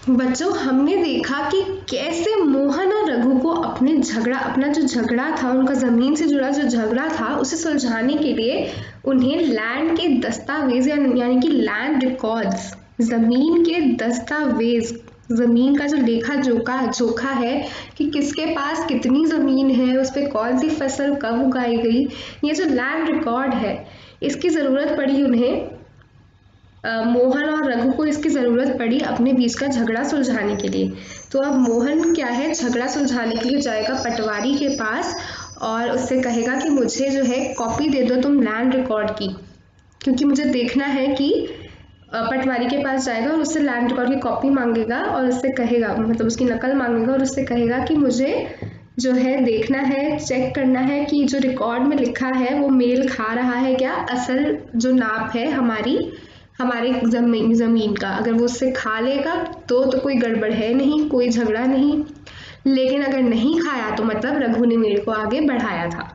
बच्चों, हमने देखा कि कैसे मोहन और रघु को अपना जो झगड़ा था, उनका जमीन से जुड़ा जो झगड़ा था, उसे सुलझाने के लिए उन्हें लैंड के दस्तावेज यानी कि लैंड रिकॉर्ड्स, जमीन के दस्तावेज, जमीन का जो लेखा जोखा है कि किसके पास कितनी जमीन है, उस पर कौन सी फसल कब उगाई गई, ये जो लैंड रिकॉर्ड है, इसकी जरूरत पड़ी उन्हें। मोहन और रघु को इसकी ज़रूरत पड़ी अपने बीच का झगड़ा सुलझाने के लिए। तो अब मोहन क्या है, झगड़ा सुलझाने के लिए जाएगा पटवारी के पास और उससे कहेगा कि मुझे जो है कॉपी दे दो तुम लैंड रिकॉर्ड की, क्योंकि मुझे देखना है कि पटवारी के पास जाएगा और उससे लैंड रिकॉर्ड की कॉपी मांगेगा और उससे कहेगा, मतलब उसकी नकल मांगेगा और उससे कहेगा कि मुझे जो है देखना है, चेक करना है कि जो रिकॉर्ड में लिखा है वो मेल खा रहा है क्या, असल जो नाप है हमारे जमीन का, अगर वो उससे खा लेगा तो कोई गड़बड़ है नहीं, कोई झगड़ा नहीं, लेकिन अगर नहीं खाया तो मतलब रघु ने मेल को आगे बढ़ाया था।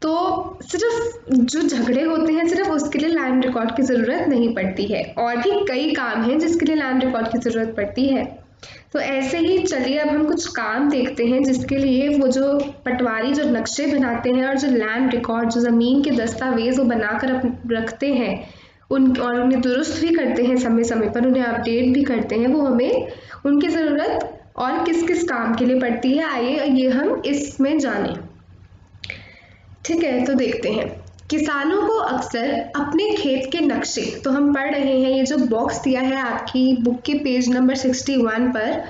तो सिर्फ जो झगड़े होते हैं सिर्फ उसके लिए लैंड रिकॉर्ड की ज़रूरत नहीं पड़ती है, और भी कई काम हैं जिसके लिए लैंड रिकॉर्ड की ज़रूरत पड़ती है। तो ऐसे ही चलिए अब हम कुछ काम देखते हैं जिसके लिए वो जो पटवारी जो नक्शे बनाते हैं और जो लैंड रिकॉर्ड, जो ज़मीन के दस्तावेज वो बनाकर रखते हैं और उन्हें दुरुस्त भी करते हैं, समय समय पर उन्हें अपडेट भी करते हैं, वो हमें उनकी ज़रूरत और किस किस काम के लिए पड़ती है, आइए ये हम इसमें जानें। ठीक है, तो देखते हैं। किसानों को अक्सर अपने खेत के नक्शे, तो हम पढ़ रहे हैं ये जो बॉक्स दिया है आपकी बुक के पेज नंबर 61 पर,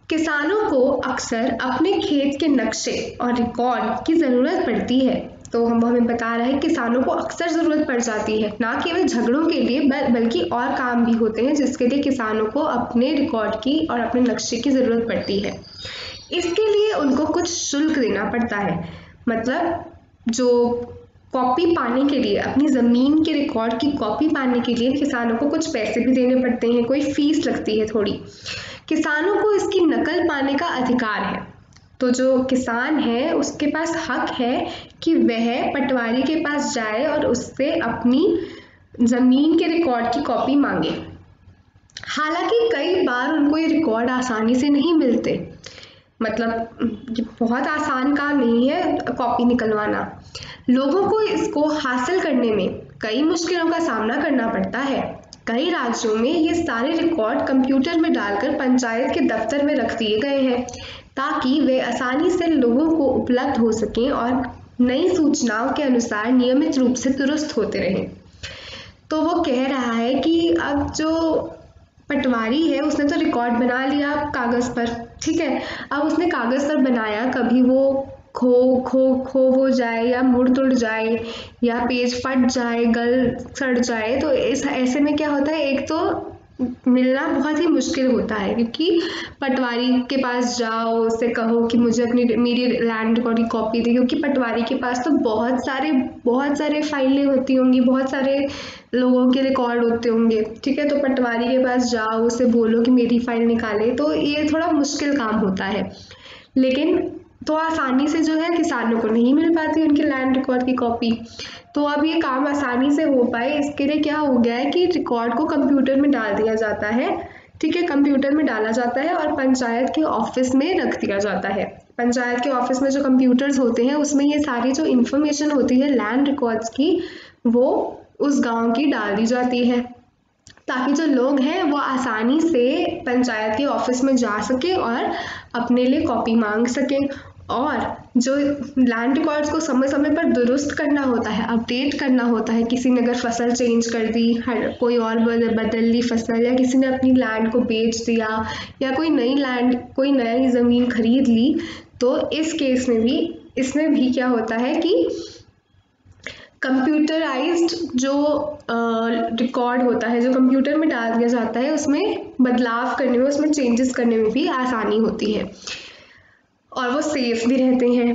किसानों को अक्सर अपने खेत के नक्शे और रिकॉर्ड की ज़रूरत पड़ती है। तो हम हमें बता रहे हैं किसानों को अक्सर ज़रूरत पड़ जाती है, ना केवल झगड़ों के लिए बल्कि और काम भी होते हैं जिसके लिए किसानों को अपने रिकॉर्ड की और अपने नक्शे की ज़रूरत पड़ती है। इसके लिए उनको कुछ शुल्क देना पड़ता है, मतलब जो कॉपी पाने के लिए, अपनी ज़मीन के रिकॉर्ड की कॉपी पाने के लिए किसानों को कुछ पैसे भी देने पड़ते हैं, कोई फीस लगती है थोड़ी। किसानों को इसकी नकल पाने का अधिकार है, तो जो किसान है उसके पास हक है कि वह पटवारी के पास जाए और उससे अपनी ज़मीन के रिकॉर्ड की कॉपी मांगे। हालांकि कई बार उनको ये रिकॉर्ड आसानी से नहीं मिलते, मतलब बहुत आसान काम नहीं है कॉपी निकलवाना। लोगों को इसको हासिल करने में कई मुश्किलों का सामना करना पड़ता है। कई राज्यों में ये सारे रिकॉर्ड कंप्यूटर में डालकर पंचायत के दफ्तर में रख दिए गए हैं ताकि वे आसानी से लोगों को उपलब्ध हो सकें और नई सूचनाओं के अनुसार नियमित रूप से दुरुस्त होते रहें। तो वो कह रहा है कि अब जो पटवारी है उसने तो रिकॉर्ड बना लिया कागज़ पर, ठीक है, अब उसने कागज़ पर बनाया, कभी वो खो हो जाए या मुड़ तुड़ जाए या पेज फट जाए, गल सड़ जाए, तो ऐसे में क्या होता है, एक तो मिलना बहुत ही मुश्किल होता है, क्योंकि पटवारी के पास जाओ, उससे कहो कि मुझे मेरी लैंड रिकॉर्ड की कॉपी दे, क्योंकि पटवारी के पास तो बहुत सारे फाइलें होती होंगी, बहुत सारे लोगों के रिकॉर्ड होते होंगे, ठीक है। तो पटवारी के पास जाओ, उससे बोलो कि मेरी फाइल निकाले, तो ये थोड़ा मुश्किल काम होता है, लेकिन तो आसानी से जो है किसानों को नहीं मिल पाती उनके लैंड रिकॉर्ड की कॉपी। तो अब ये काम आसानी से हो पाए इसके लिए क्या हो गया है कि रिकॉर्ड को कंप्यूटर में डाल दिया जाता है, ठीक है, कंप्यूटर में डाला जाता है और पंचायत के ऑफिस में रख दिया जाता है। पंचायत के ऑफिस में जो कंप्यूटर्स होते हैं उसमें ये सारी जो इंफॉर्मेशन होती है लैंड रिकॉर्ड्स की, वो उस गाँव की डाल दी जाती है ताकि जो लोग हैं वो आसानी से पंचायत के ऑफिस में जा सके और अपने लिए कॉपी मांग सकें। और जो लैंड रिकॉर्ड्स को समय समय पर दुरुस्त करना होता है, अपडेट करना होता है, किसी ने अगर फसल चेंज कर दी, कोई और बदल ली फसल, या किसी ने अपनी लैंड को बेच दिया या कोई नई ज़मीन खरीद ली, तो इस केस में भी इसमें भी क्या होता है कि कंप्यूटराइज्ड जो रिकॉर्ड होता है, जो कंप्यूटर में डाल दिया जाता है, उसमें बदलाव करने में, उसमें चेंजेस करने में भी आसानी होती है और वो सेफ भी रहते हैं,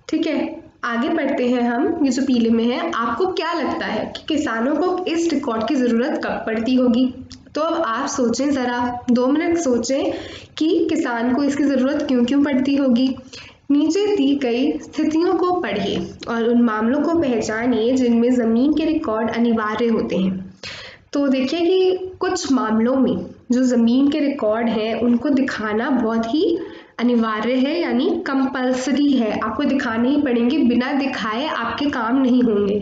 ठीक है। आगे बढ़ते हैं हम, ये जो पीले में है, आपको क्या लगता है कि किसानों को इस रिकॉर्ड की ज़रूरत कब पड़ती होगी? तो अब आप सोचें, ज़रा 2 मिनट सोचें कि किसान को इसकी ज़रूरत क्यों पड़ती होगी। नीचे दी गई स्थितियों को पढ़िए और उन मामलों को पहचानिए जिनमें ज़मीन के रिकॉर्ड अनिवार्य होते हैं। तो देखिए कि कुछ मामलों में जो ज़मीन के रिकॉर्ड हैं उनको दिखाना बहुत ही अनिवार्य है, यानी कंपल्सरी है, आपको दिखाने ही पड़ेंगे, बिना दिखाए आपके काम नहीं होंगे।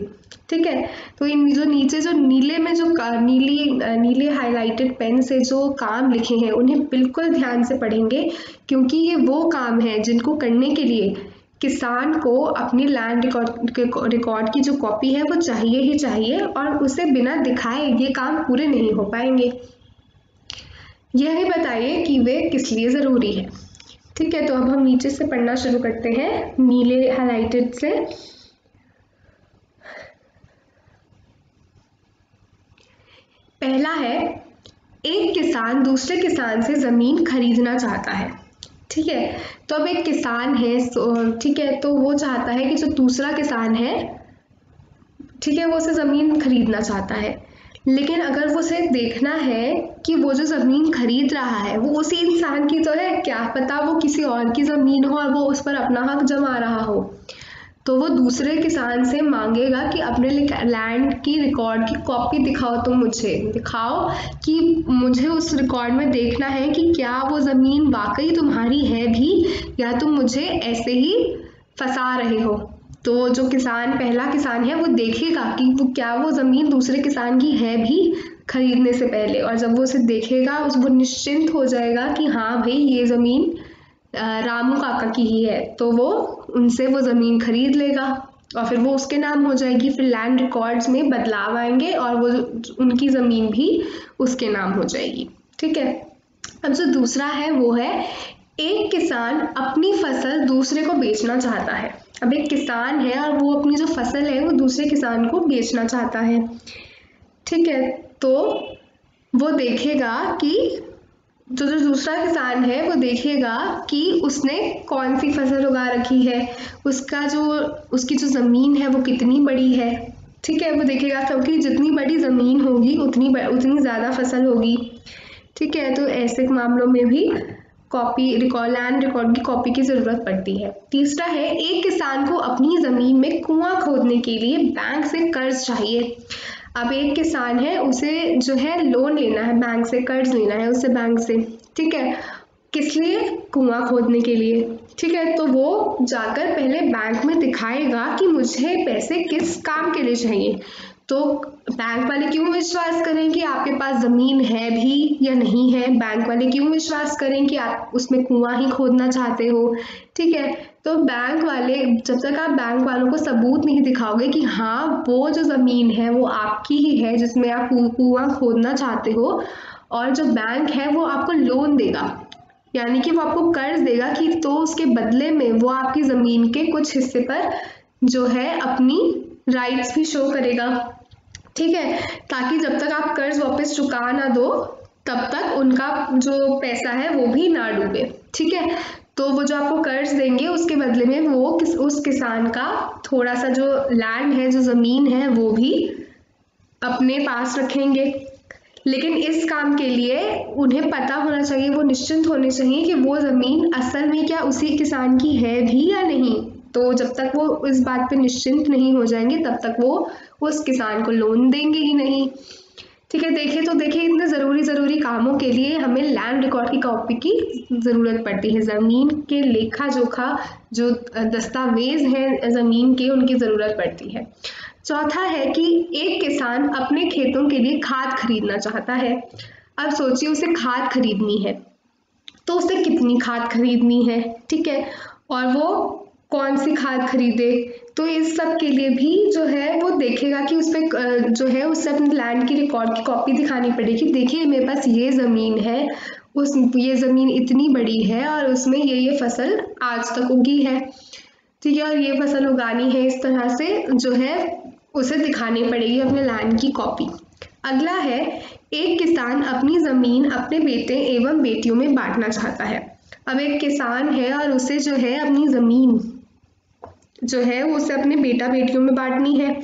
ठीक है, तो इन जो नीचे जो नीले में जो नीले हाईलाइटेड पेन से जो काम लिखे हैं उन्हें बिल्कुल ध्यान से पढ़ेंगे, क्योंकि ये वो काम है जिनको करने के लिए किसान को अपनी लैंड रिकॉर्ड की जो कॉपी है वो चाहिए ही चाहिए, और उसे बिना दिखाए ये काम पूरे नहीं हो पाएंगे। यह भी बताइए कि वे किस लिए ज़रूरी है। ठीक है, तो अब हम नीचे से पढ़ना शुरू करते हैं नीले हाईलाइटेड से। पहला है, एक किसान दूसरे किसान से ज़मीन खरीदना चाहता है। ठीक है, तो अब एक किसान है, ठीक है, तो वो चाहता है कि जो दूसरा किसान है, ठीक है, वो उसे ज़मीन खरीदना चाहता है, लेकिन अगर वो उसे देखना है कि वो जो ज़मीन खरीद रहा है वो उसी इंसान की तो है, क्या पता वो किसी और की ज़मीन हो और वो उस पर अपना हक जमा रहा हो, तो वो दूसरे किसान से मांगेगा कि अपने लैंड की रिकॉर्ड की कॉपी दिखाओ, तुम मुझे दिखाओ कि मुझे उस रिकॉर्ड में देखना है कि क्या वो ज़मीन वाकई तुम्हारी है भी, या तुम मुझे ऐसे ही फंसा रहे हो। तो जो किसान, पहला किसान है, वो देखेगा कि वो क्या वो ज़मीन दूसरे किसान की है भी खरीदने से पहले, और जब वो उसे देखेगा वो निश्चिंत हो जाएगा कि हाँ भाई ये ज़मीन रामू काका की ही है, तो वो उनसे वो ज़मीन खरीद लेगा और फिर वो उसके नाम हो जाएगी। फिर लैंड रिकॉर्ड्स में बदलाव आएंगे और वो उनकी ज़मीन भी उसके नाम हो जाएगी। ठीक है, अब जो दूसरा है वो है, एक किसान अपनी फसल दूसरे को बेचना चाहता है। अब एक किसान है और वो अपनी जो फसल है वो दूसरे किसान को बेचना चाहता है। ठीक है, तो वो देखेगा कि जो दूसरा किसान है वो देखेगा कि उसने कौन सी फसल उगा रखी है, उसकी जो ज़मीन है वो कितनी बड़ी है। ठीक है, वो देखेगा क्योंकि जितनी बड़ी ज़मीन होगी उतनी ज़्यादा फसल होगी। ठीक है, तो ऐसे मामलों में भी लैंड रिकॉर्ड की कॉपी की ज़रूरत पड़ती है। तीसरा है, एक किसान को अपनी ज़मीन में कुआं खोदने के लिए बैंक से कर्ज चाहिए। अब एक किसान है, उसे जो है लोन लेना है, बैंक से कर्ज लेना है उसे बैंक से। ठीक है, किस लिए? कुआं खोदने के लिए। ठीक है, तो वो जाकर पहले बैंक में दिखाएगा कि मुझे पैसे किस काम के लिए चाहिए। तो बैंक वाले क्यों विश्वास करें कि आपके पास ज़मीन है भी या नहीं है, बैंक वाले क्यों विश्वास करें कि आप उसमें कुआं ही खोदना चाहते हो। ठीक है, तो बैंक वाले, जब तक आप बैंक वालों को सबूत नहीं दिखाओगे कि हाँ वो जो ज़मीन है वो आपकी ही है जिसमें आप कुआं खोदना चाहते हो, और जो बैंक है वो आपको लोन देगा, यानी कि वो आपको कर्ज देगा, कि तो उसके बदले में वो आपकी ज़मीन के कुछ हिस्से पर जो है अपनी राइट्स भी शो करेगा। ठीक है, ताकि जब तक आप कर्ज वापस चुका ना दो तब तक उनका जो पैसा है वो भी ना डूबे। ठीक है, तो वो जो आपको कर्ज देंगे उसके बदले में वो उस किसान का थोड़ा सा जो लैंड है, जो ज़मीन है, वो भी अपने पास रखेंगे। लेकिन इस काम के लिए उन्हें पता होना चाहिए, वो निश्चिंत होने चाहिए कि वो ज़मीन असल में क्या उसी किसान की है भी या नहीं। तो जब तक वो इस बात पे निश्चिंत नहीं हो जाएंगे तब तक वो उस किसान को लोन देंगे ही नहीं। ठीक है, देखिए इतने ज़रूरी कामों के लिए हमें लैंड रिकॉर्ड की कॉपी की ज़रूरत पड़ती है। ज़मीन के लेखा जोखा जो दस्तावेज हैं ज़मीन के, उनकी ज़रूरत पड़ती है। चौथा है कि एक किसान अपने खेतों के लिए खाद खरीदना चाहता है। अब सोचिए उसे खाद खरीदनी है, तो उसे कितनी खाद खरीदनी है। ठीक है, और वो कौन सी खाद खरीदे, तो इस सब के लिए भी जो है वो देखेगा कि उस पर जो है उससे अपने लैंड की रिकॉर्ड की कॉपी दिखानी पड़ेगी। देखिए मेरे पास ये ज़मीन है, ये ज़मीन इतनी बड़ी है और उसमें ये फसल आज तक उगी है। ठीक है, और ये फसल उगानी है, इस तरह से जो है उसे दिखानी पड़ेगी अपने लैंड की कॉपी। अगला है, एक किसान अपनी ज़मीन अपने बेटे एवं बेटियों में बांटना चाहता है। अब एक किसान है और उसे जो है अपनी ज़मीन जो है वो उसे अपने बेटा बेटियों में बांटनी है,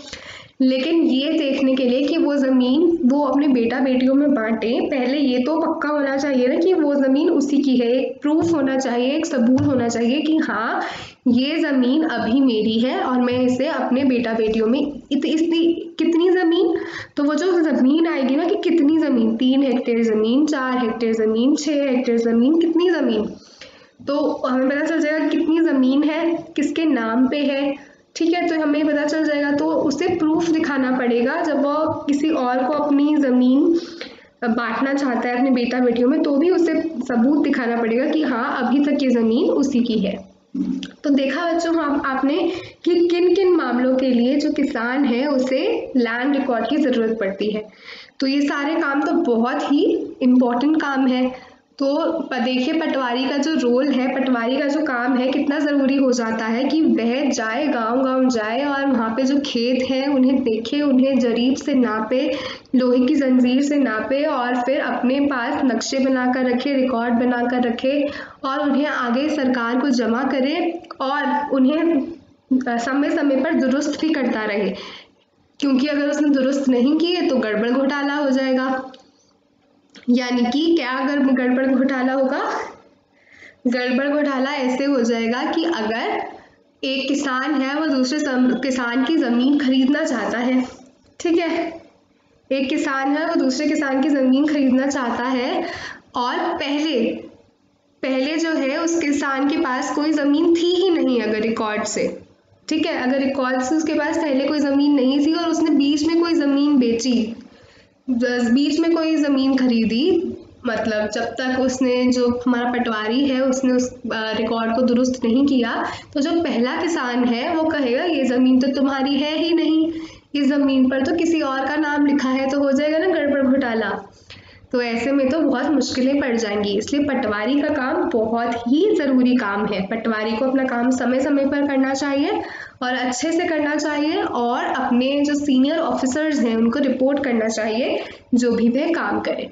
लेकिन ये देखने के लिए कि वो ज़मीन वो अपने बेटा बेटियों में बांटे, पहले ये तो पक्का होना चाहिए ना कि वो ज़मीन उसी की है। एक प्रूफ होना चाहिए, एक सबूत होना चाहिए कि हाँ ये ज़मीन अभी मेरी है और मैं इसे अपने बेटा बेटियों में कितनी ज़मीन, तो वो जो ज़मीन आएगी ना कि कितनी ज़मीन, 3 हेक्टेयर ज़मीन, 4 हेक्टेयर ज़मीन, 6 हेक्टेयर ज़मीन, कितनी ज़मीन, तो हमें पता चल जाएगा कितनी ज़मीन है, किसके नाम पे है, ठीक है। तो हमें पता चल जाएगा, तो उसे प्रूफ दिखाना पड़ेगा जब वो किसी और को अपनी ज़मीन बांटना चाहता है अपने बेटा बेटियों में, तो भी उसे सबूत दिखाना पड़ेगा कि हाँ अभी तक ये ज़मीन उसी की है। तो देखा बच्चों आपने कि किन किन मामलों के लिए जो किसान है उसे लैंड रिकॉर्ड की ज़रूरत पड़ती है। तो ये सारे काम तो बहुत ही इम्पोर्टेंट काम है। तो देखिए पटवारी का जो रोल है, पटवारी का जो काम है, कितना ज़रूरी हो जाता है कि वह जाए, गांव गांव जाए और वहाँ पे जो खेत हैं उन्हें देखे, उन्हें जरीब से नापे, लोहे की जंजीर से नापे और फिर अपने पास नक्शे बनाकर रखे, रिकॉर्ड बनाकर रखे और उन्हें आगे सरकार को जमा करे और उन्हें समय समय पर दुरुस्त भी करता रहे, क्योंकि अगर उसने दुरुस्त नहीं किए तो गड़बड़ घोटाला हो जाएगा। यानी कि क्या अगर गड़बड़ घोटाला होगा, गड़बड़ घोटाला ऐसे हो जाएगा कि अगर एक किसान है वो दूसरे किसान की ज़मीन खरीदना चाहता है, ठीक है, एक किसान है वो दूसरे किसान की ज़मीन खरीदना चाहता है और पहले जो है उस किसान के पास कोई ज़मीन थी ही नहीं, अगर रिकॉर्ड से, ठीक है, अगर रिकॉर्ड से उसके पास पहले कोई ज़मीन नहीं थी और उसने बीच में कोई ज़मीन बेची, बीच में कोई ज़मीन खरीदी, मतलब जब तक उसने, जो हमारा पटवारी है उसने उस रिकॉर्ड को दुरुस्त नहीं किया, तो जो पहला किसान है वो कहेगा ये ज़मीन तो तुम्हारी है ही नहीं, इस ज़मीन पर तो किसी और का नाम लिखा है, तो हो जाएगा ना गड़बड़ घोटाला। तो ऐसे में तो बहुत मुश्किलें पड़ जाएंगी। इसलिए पटवारी का काम बहुत ही ज़रूरी काम है। पटवारी को अपना काम समय समय पर करना चाहिए और अच्छे से करना चाहिए और अपने जो सीनियर ऑफिसर्स हैं उनको रिपोर्ट करना चाहिए जो भी वह काम करे।